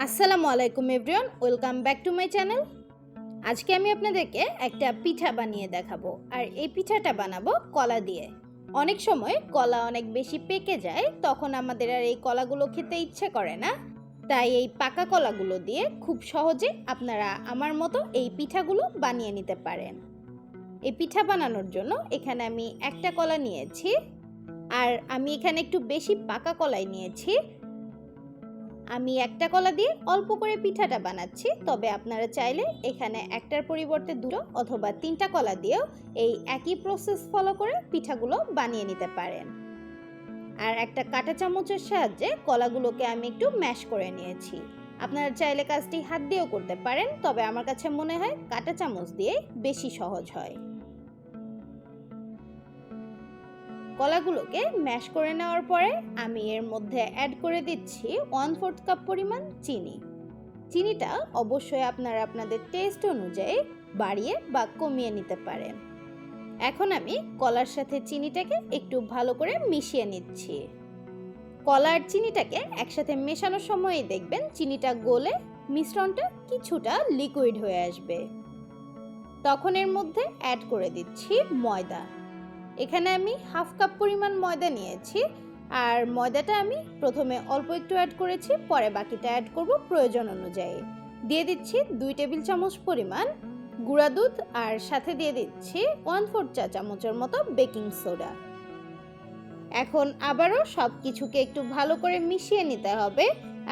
আসসালামু আলাইকুম everyone, welcome back to my channel. আজকে আমি আপনাদেরকে একটা পিঠা বানিয়ে দেখাবো, আর এই পিঠাটা বানাবো কলা দিয়ে। অনেক সময় কলা অনেক বেশি পেকে যায়, তখন আমাদের আর এই কলাগুলো খেতে ইচ্ছে করে না। তাই এই পাকা কলাগুলো দিয়ে খুব সহজে আপনারা আমার মতো এই পিঠাগুলো বানিয়ে নিতে পারেন। এই পিঠা বানানোর জন্য এখানে আমি একটা কলা নিয়েছি, আর আমি এখানে একটু বেশি পাকা কলাই নিয়েছি। আমি একটা কলা দিয়ে অল্প করে পিঠাটা বানাচ্ছি, তবে আপনারা চাইলে এখানে একটার পরিবর্তে দুটো অথবা তিনটা কলা দিয়েও এই একই প্রসেস ফলো করে পিঠাগুলো বানিয়ে নিতে পারেন। আর একটা কাঁটা চামচের সাহায্যে কলাগুলোকে আমি একটু ম্যাশ করে নিয়েছি। আপনারা চাইলে কাজটি হাত দিয়েও করতে পারেন, তবে আমার কাছে মনে হয় কাঁটা চামচ দিয়ে বেশি সহজ হয়। কলাগুলোকে ম্যাশ করে নেওয়ার পরে আমি এর মধ্যে অ্যাড করে দিচ্ছি 1/4 কাপ পরিমাণ চিনি। চিনিটা অবশ্যই আপনারা আপনাদের টেস্ট অনুযায়ী বাড়িয়ে বা কমিয়ে নিতে পারেন। এখন আমি কলার সাথে চিনিটাকে একটু ভালো করে মিশিয়ে নিচ্ছি। কলা আর চিনিটাকে একসাথে মেশানোর সময়ই দেখবেন চিনিটা গলে মিশ্রণটা কিছুটা লিকুইড হয়ে আসবে। তখন এর মধ্যে অ্যাড করে দিচ্ছি ময়দা। এখানে আমি 1/2 কাপ পরিমাণ ময়দা নিয়েছি, আর ময়দাটা আমি প্রথমে অল্প একটু অ্যাড করেছি, পরে বাকিটা অ্যাড করব প্রয়োজন অনুযায়ী। দিয়ে দিচ্ছি 2 টেবিল চামচ পরিমাণ গুঁড়া দুধ, আর সাথে দিয়ে দিচ্ছি 1/4 চা চামচের মতো বেকিং সোডা। এখন আবারও সব কিছুকে একটু ভালো করে মিশিয়ে নিতে হবে,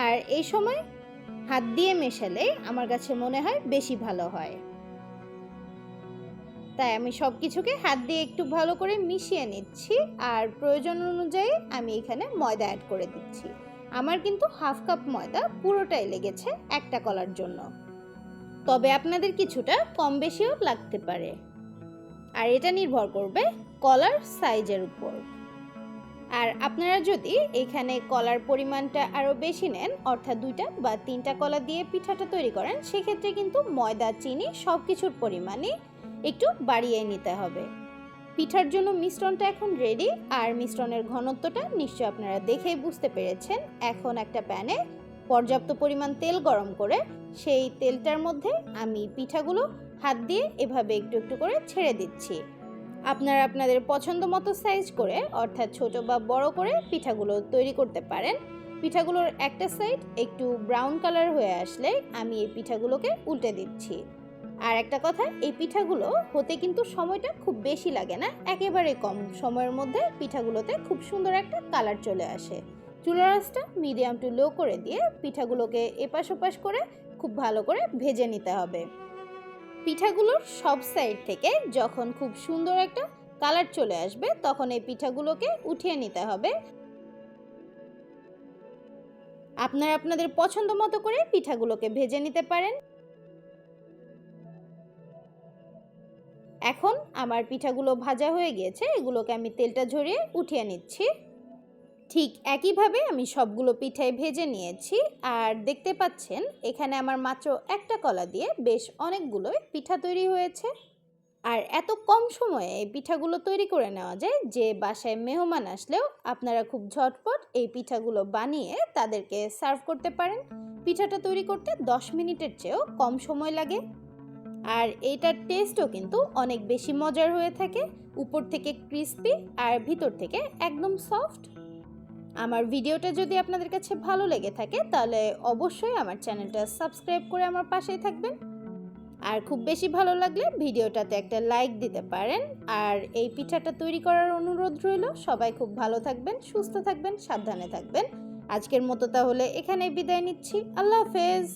আর এই সময় হাত দিয়ে মেশালে আমার কাছে মনে হয় বেশি ভালো হয়। তাই আমি সব কিছুকে হাত দিয়ে একটু ভালো করে মিশিয়ে নিচ্ছি, আর প্রয়োজন অনুযায়ী আমি এখানে ময়দা অ্যাড করে দিচ্ছি। আমার কিন্তু 1/2 কাপ ময়দা পুরোটাই লেগেছে একটা কলার জন্য, তবে আপনাদের কিছুটা কম বেশিও লাগতে পারে, আর এটা নির্ভর করবে কলার সাইজের উপর। আর আপনারা যদি এখানে কলার পরিমাণটা আরও বেশি নেন, অর্থাৎ 2টা বা 3টা কলা দিয়ে পিঠাটা তৈরি করেন, সেক্ষেত্রে কিন্তু ময়দা, চিনি সব কিছুর পরিমাণই একটু বাড়িয়ে নিতে হবে। পিঠার জন্য মিশ্রণটা এখন রেডি, আর মিশ্রণের ঘনত্বটা নিশ্চয় আপনারা দেখেই বুঝতে পেরেছেন। এখন একটা প্যানে পর্যাপ্ত পরিমাণ তেল গরম করে সেই তেলটার মধ্যে আমি পিঠাগুলো হাত দিয়ে এভাবে একটু একটু করে ছেড়ে দিচ্ছি। আপনারা আপনাদের পছন্দ মতো সাইজ করে, অর্থাৎ ছোট বা বড় করে পিঠাগুলো তৈরি করতে পারেন। পিঠাগুলোর একটা সাইড একটু ব্রাউন কালার হয়ে আসলে আমি এই পিঠাগুলোকে উল্টে দিচ্ছি। আর একটা কথা, এই পিঠাগুলো হতে কিন্তু সময়টা খুব বেশি লাগে না, একেবারে কম সময়ের মধ্যে পিঠাগুলোতে খুব সুন্দর একটা কালার চলে আসে। চুলার আঁচটা মিডিয়াম টু লো করে দিয়ে পিঠাগুলোকে এপাশ ওপাশ করে খুব ভালো করে ভেজে নিতে হবে। পিঠাগুলোর সব সাইড থেকে যখন খুব সুন্দর একটা কালার চলে আসবে, তখন এই পিঠাগুলোকে উঠিয়ে নিতে হবে। আপনারা আপনাদের পছন্দ মতো করে পিঠাগুলোকে ভেজে নিতে পারেন। এখন আমার পিঠাগুলো ভাজা হয়ে গিয়েছে, এগুলোকে আমি তেলটা ঝরিয়ে উঠিয়ে নিচ্ছি। ঠিক একইভাবে আমি সবগুলো পিঠাই ভেজে নিয়েছি, আর দেখতে পাচ্ছেন এখানে আমার মাত্র একটা কলা দিয়ে বেশ অনেকগুলোই পিঠা তৈরি হয়েছে। আর এত কম সময়ে এই পিঠাগুলো তৈরি করে নেওয়া যায় যে বাসায় মেহমান আসলেও আপনারা খুব ঝটপট এই পিঠাগুলো বানিয়ে তাদেরকে সার্ভ করতে পারেন। পিঠাটা তৈরি করতে 10 মিনিটের চেয়েও কম সময় লাগে, আর এইটার টেস্টও কিন্তু অনেক বেশি মজার হয়ে থাকে। উপর থেকে ক্রিস্পি আর ভিতর থেকে একদম সফট। আমার ভিডিওটা যদি আপনাদের কাছে ভালো লেগে থাকে, তাহলে অবশ্যই আমার চ্যানেলটা সাবস্ক্রাইব করে আমার পাশেই থাকবেন। আর খুব বেশি ভালো লাগলে ভিডিওটাতে একটা লাইক দিতে পারেন। আর এই পিঠাটা তৈরি করার অনুরোধ রইল। সবাই খুব ভালো থাকবেন, সুস্থ থাকবেন, সাবধানে থাকবেন। আজকের মতো তাহলে এখানেই বিদায় নিচ্ছি। আল্লাহ হাফেজ।